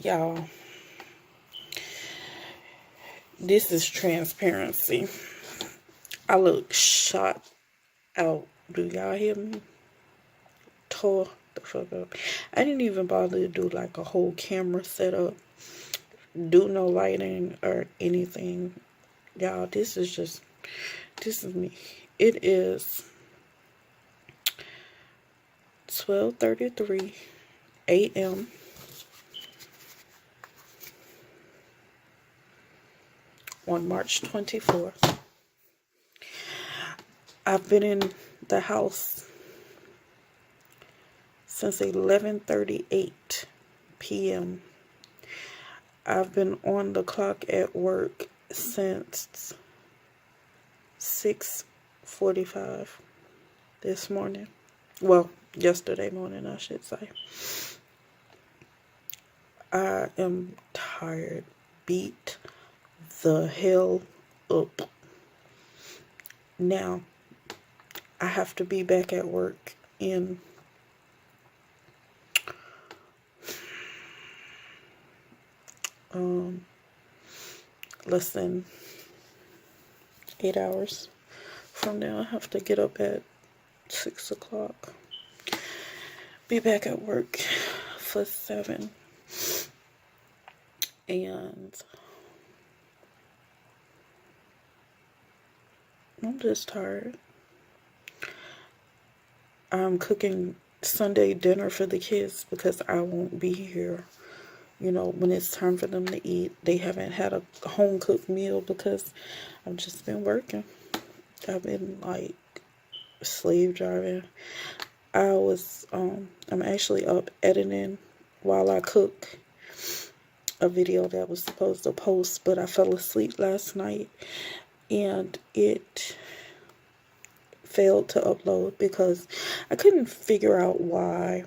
Y'all, this is transparency. I look shot out. Do y'all hear me? Tore the fuck up. I didn't even bother to do like a whole camera setup, do no lighting or anything. Y'all, this is me. It is 12:33 a.m. on March 24th. I've been in the house since 11:38 p.m. I've been on the clock at work since 6:45 this morning. Well, yesterday morning, I should say. I am tired. Beat the hell up. Now, I have to be back at work in less than 8 hours from now. I have to get up at 6 o'clock. Be back at work for 7. And I'm just tired. I'm cooking Sunday dinner for the kids because I won't be here, when it's time for them to eat. They haven't had a home cooked meal because I've just been working. I've been like slave driving. I'm actually up editing while I cook a video that was supposed to post, but I fell asleep last night and it failed to upload because I couldn't figure out why.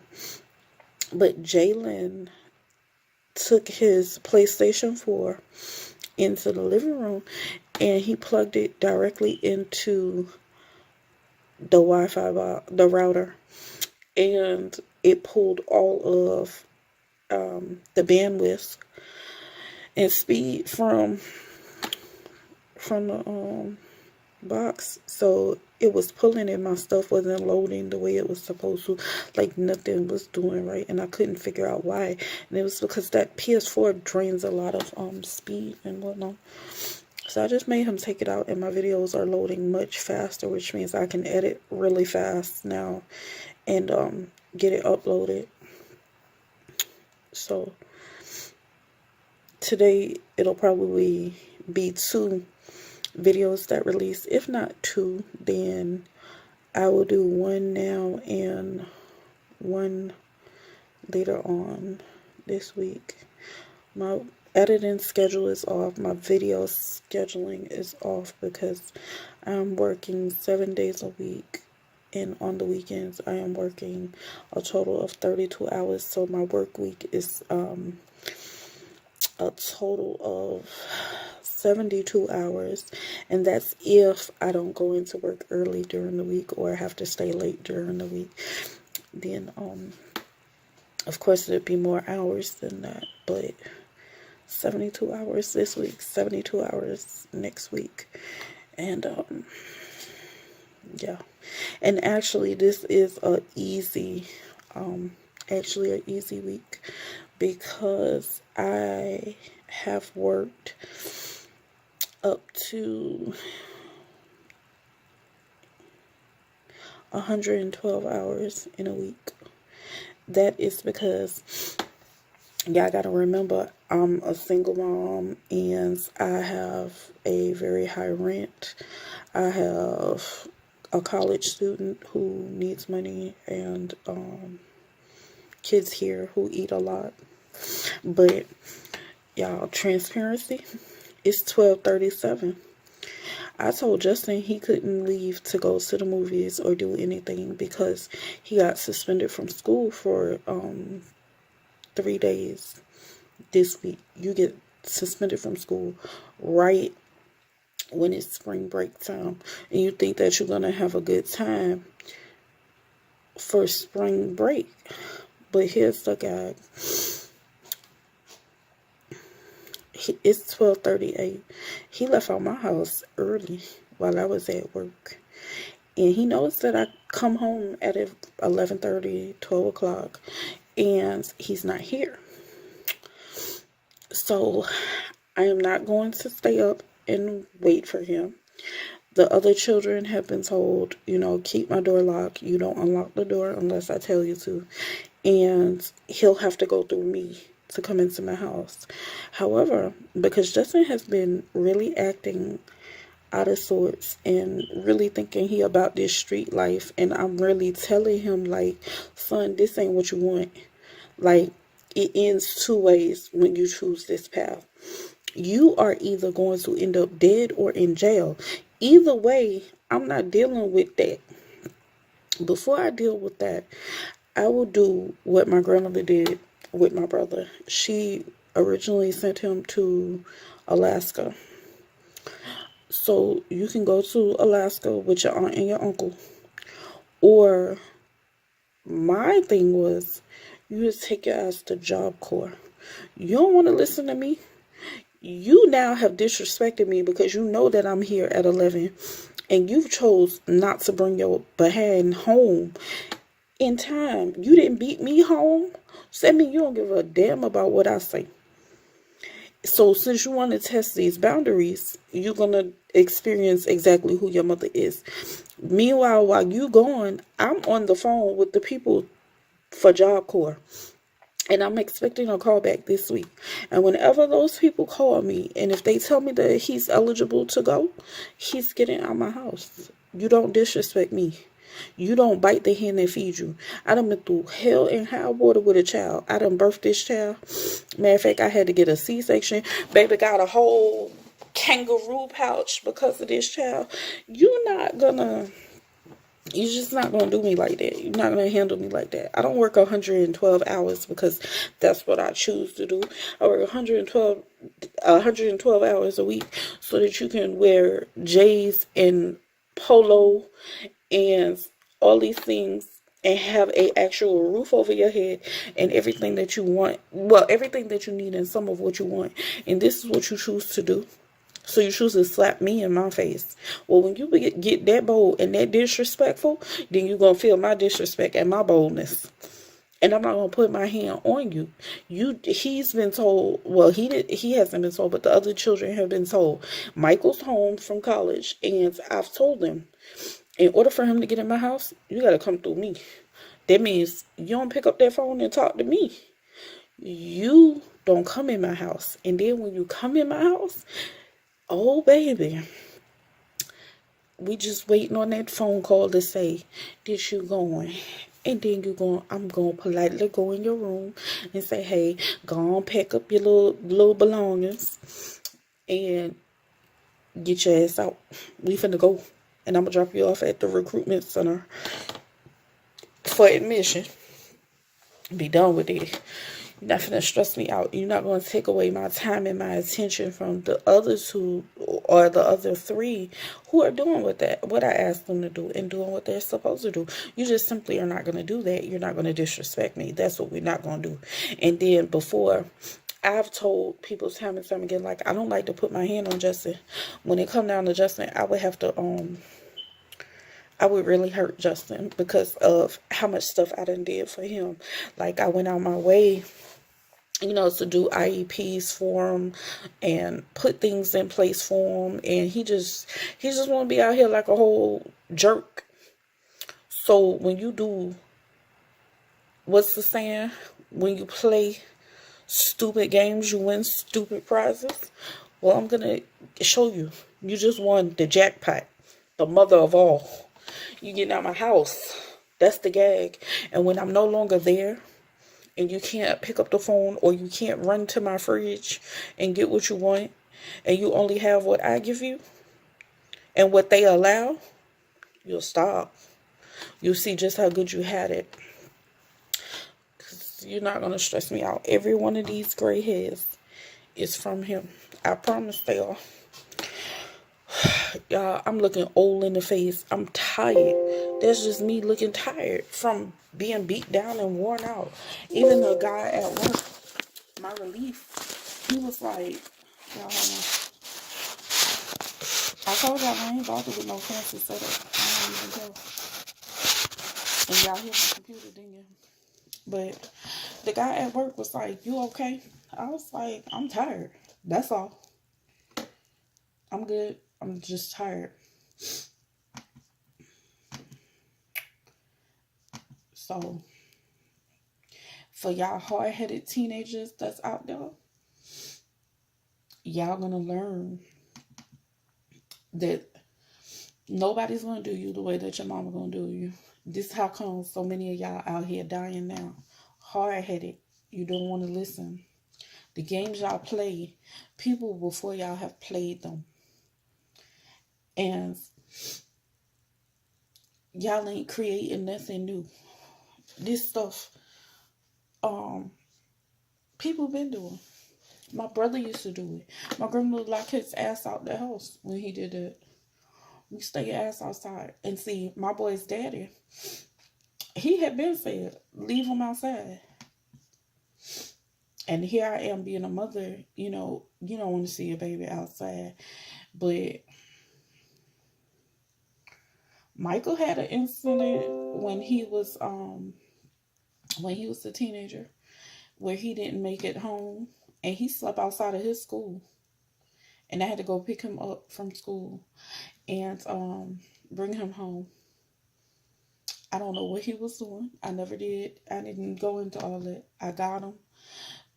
But Jalen took his PlayStation 4 into the living room and he plugged it directly into the Wi-Fi the router, and it pulled all of the bandwidth and speed from the box. So it was pulling and my stuff wasn't loading the way it was supposed to. Like nothing was doing right, and I couldn't figure out why. And it was because that PS4 drains a lot of speed and whatnot. So I just made him take it out, and my videos are loading much faster, which means I can edit really fast now and get it uploaded. So today it'll probably be 2 videos that release. If not 2, then I will do 1 now and 1 later on this week. My editing schedule is off. My video scheduling is off because I'm working 7 days a week, and on the weekends I am working a total of 32 hours. So my work week is a total of 72 hours, and that's if I don't go into work early during the week or have to stay late during the week. Then of course it'd be more hours than that, but 72 hours this week, 72 hours next week. And yeah, and actually this is a easy week because I have worked up to 112 hours in a week. That is because y'all gotta remember I'm a single mom and I have a very high rent. I have a college student who needs money and kids here who eat a lot. But y'all, transparency, it's 12:37. I told Justin he couldn't leave to go to the movies or do anything because he got suspended from school for 3 days this week. You get suspended from school right when it's spring break time, and you think that you're gonna have a good time for spring break. But here's the gag. It's 12:38. He left out my house early while I was at work. And he knows that I come home at 11:30, 12 o'clock, and he's not here. So I am not going to stay up and wait for him. The other children have been told, keep my door locked. You don't unlock the door unless I tell you to. And he'll have to go through me to come into my house. However, because Justin has been really acting out of sorts and really thinking he about this street life, and I'm really telling him, like, son, this ain't what you want. Like, it ends two ways when you choose this path. You are either going to end up dead or in jail. Either way, I'm not dealing with that. Before I deal with that, I will do what my grandmother did with my brother. She originally sent him to Alaska. So you can go to Alaska with your aunt and your uncle. Or my thing was, you just take your ass to Job Corps. You don't want to listen to me? You now have disrespected me because you know that I'm here at 11 and you chose not to bring your behind home in time. You didn't beat me home. So that means you don't give a damn about what I say. So since you want to test these boundaries, you're going to experience exactly who your mother is. Meanwhile, while you gone, I'm on the phone with the people for Job Corps. And I'm expecting a call back this week. And whenever those people call me, and if they tell me that he's eligible to go, he's getting out of my house. You don't disrespect me. You don't bite the hand that feeds you. I done been through hell and high water with a child. I done birthed this child. Matter of fact, I had to get a C-section. Baby got a whole kangaroo pouch because of this child. You're just not going to do me like that. You're not going to handle me like that. I don't work 112 hours because that's what I choose to do. I work 112 hours a week so that you can wear J's and polo and all these things and have a actual roof over your head and everything that you want. Well, everything that you need and some of what you want. And this is what you choose to do. So you choose to slap me in my face. Well, when you get that bold and that disrespectful, then you're going to feel my disrespect and my boldness. And I'm not going to put my hand on you. He's been told, well, he hasn't been told, but the other children have been told. Michael's home from college, and I've told them, in order for him to get in my house, you got to come through me. That means you don't pick up that phone and talk to me. You don't come in my house. And then when you come in my house, oh, baby, we just waiting on that phone call to say that you going. And then I'm going to politely go in your room and say, hey, go on, pack up your little belongings and get your ass out. We finna go. And I'm going to drop you off at the recruitment center for admission. Be done with it. You're not finna stress me out. You're not going to take away my time and my attention from the other two or the other three who are doing what I asked them to do and doing what they're supposed to do. You just simply are not going to do that. You're not going to disrespect me. That's what we're not going to do. And then before, I've told people time and time again, like, I don't like to put my hand on Justin. When it come down to Justin, I would have to, I would really hurt Justin because of how much stuff I done did for him. Like, I went out my way, to do IEPs for him and put things in place for him. And he just want to be out here like a whole jerk. So when you do, what's the saying? When you play stupid games, you win stupid prizes. Well, I'm going to show you. You just won the jackpot. The mother of all. You getting out of my house. That's the gag. And when I'm no longer there, and you can't pick up the phone or you can't run to my fridge and get what you want, and you only have what I give you and what they allow, you'll stop. You'll see just how good you had it. Because you're not going to stress me out. Every one of these gray hairs is from him. I promise they are. Y'all, I'm looking old in the face. I'm tired. That's just me looking tired from being beat down and worn out. Even the guy at work, my relief, he was like, Y'all hold on. I told y'all I ain't bothered with no fancy setup. I don't even care. And y'all hear my computer dinging. But the guy at work was like, "You okay?" I was like, "I'm tired. That's all. I'm good. I'm just tired." So, for y'all hard-headed teenagers that's out there, y'all gonna learn that nobody's gonna do you the way that your mama gonna do you. This how come so many of y'all out here dying now. Hard-headed. You don't want to listen. The games y'all play, people before y'all have played them. And y'all ain't creating nothing new. This stuff, people been doing. My brother used to do it. My grandmother locked his ass out the house when he did it. We stay your ass outside. And see, my boy's daddy, he had been said, leave him outside. And here I am being a mother, you don't want to see your baby outside. But Michael had an incident when he was a teenager where he didn't make it home and he slept outside of his school. And I had to go pick him up from school and bring him home. I don't know what he was doing. I never did. I didn't go into all that. I got him.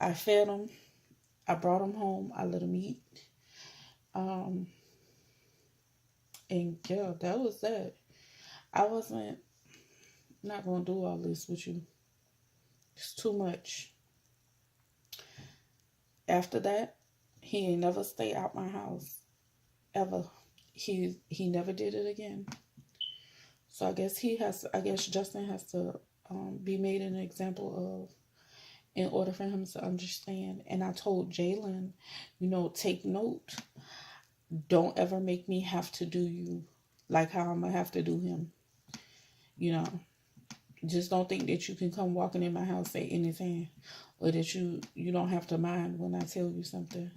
I fed him. I brought him home. I let him eat. And yeah, that was that. I wasn't not going to do all this with you. It's too much. After that, he ain't never stayed out my house. Ever. He never did it again. So I guess Justin has to be made an example of in order for him to understand. And I told Jalen, take note. Don't ever make me have to do you like how I'm going to have to do him. Just don't think that you can come walking in my house at anything. Or that you don't have to mind when I tell you something.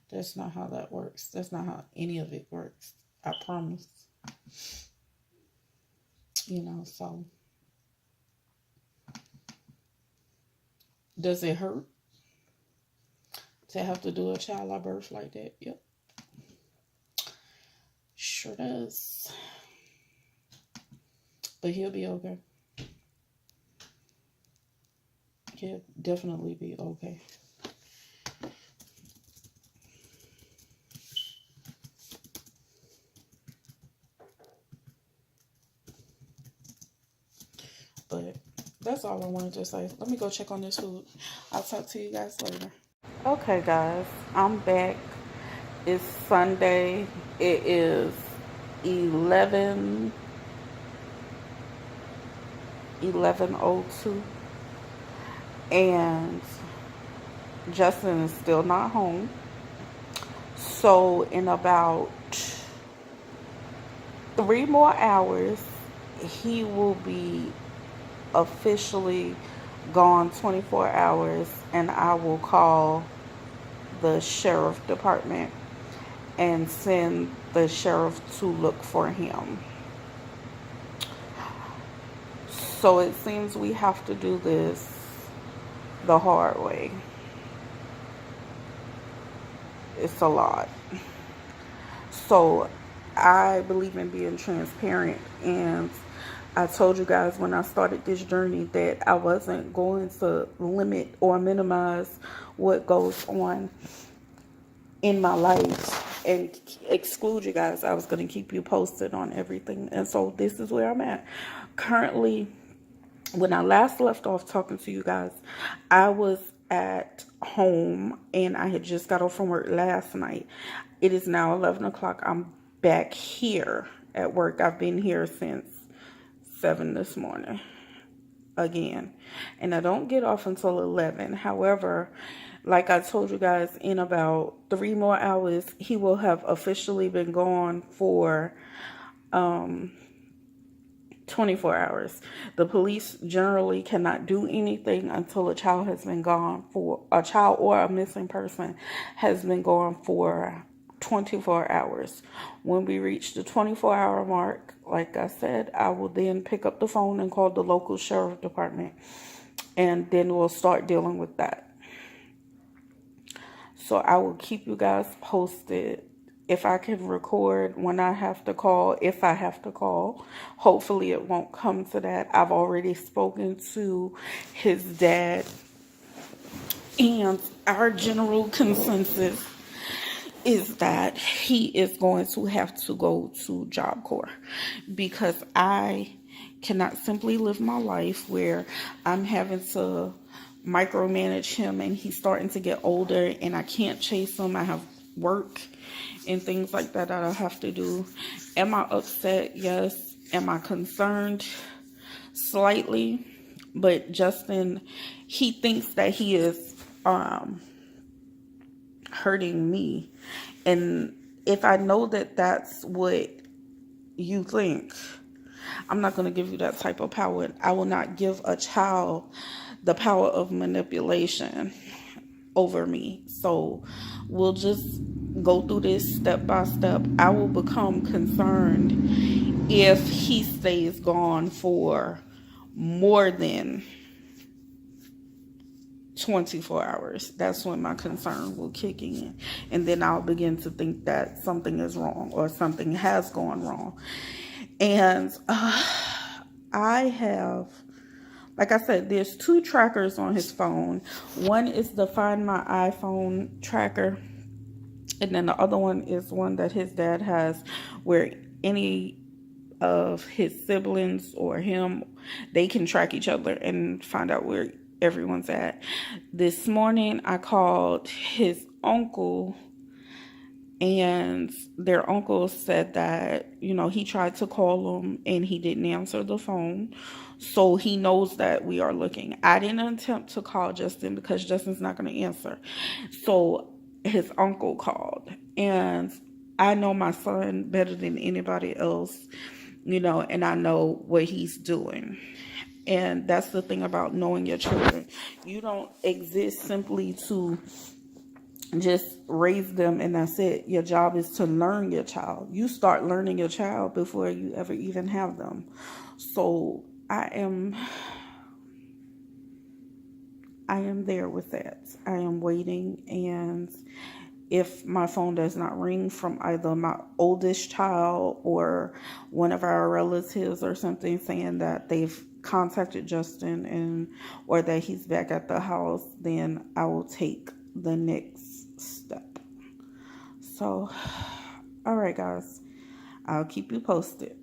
That's not how that works. That's not how any of it works. I promise. So. Does it hurt to have to do a child I birth like that? Yep. Sure does. But he'll be okay. He'll definitely be okay. But that's all I wanted to say. Let me go check on this food. I'll talk to you guys later. Okay, guys. I'm back. It's Sunday. It is 11:02. And Justin is still not home. So in about 3 more hours, he will be officially gone 24 hours, and I will call the sheriff department and send the sheriff to look for him. So it seems we have to do this the hard way. It's a lot. So I believe in being transparent, and I told you guys when I started this journey that I wasn't going to limit or minimize what goes on in my life and exclude you guys. I was going to keep you posted on everything. And so this is where I'm at. Currently, when I last left off talking to you guys, I was at home and I had just got off from work last night. It is now 11 o'clock. I'm back here at work. I've been here since 7 this morning again, and I don't get off until 11. However, like I told you guys, in about 3 more hours he will have officially been gone for 24 hours. The police generally cannot do anything until a child has been gone for, a child or a missing person has been gone for 24 hours. When we reach the 24-hour mark, like I said, I will then pick up the phone and call the local sheriff department, and then we'll start dealing with that. So I will keep you guys posted if I can record when I have to call, if I have to call. Hopefully it won't come to that. I've already spoken to his dad, and our general consensus is that he is going to have to go to Job Corps, because I cannot simply live my life where I'm having to micromanage him and he's starting to get older and I can't chase him. I have work and things like that I have to do. Am I upset? Yes. Am I concerned? Slightly. But Justin, he thinks that he is hurting me. And if I know that that's what you think, I'm not going to give you that type of power. I will not give a child the power of manipulation over me. So we'll just go through this step by step. I will become concerned if he stays gone for more than 24 hours. That's when my concern will kick in. And then I'll begin to think that something is wrong or something has gone wrong. And I have, like I said, there's 2 trackers on his phone. One is the Find My iPhone tracker. And then the other one is one that his dad has, where any of his siblings or him, they can track each other and find out where everyone's at. This morning I called his uncle, and their uncle said that, you know, he tried to call him and he didn't answer the phone. So he knows that we are looking. I didn't attempt to call Justin because Justin's not going to answer. So his uncle called, and I know my son better than anybody else, you know, and I know what he's doing. And that's the thing about knowing your children. You don't exist simply to just raise them and that's it. Your job is to learn your child. You start learning your child before you ever even have them. So I am there with that. I am waiting, and if my phone does not ring from either my oldest child or one of our relatives or something saying that they've contacted Justin and or that he's back at the house, then I will take the next step. So, all right, guys, I'll keep you posted.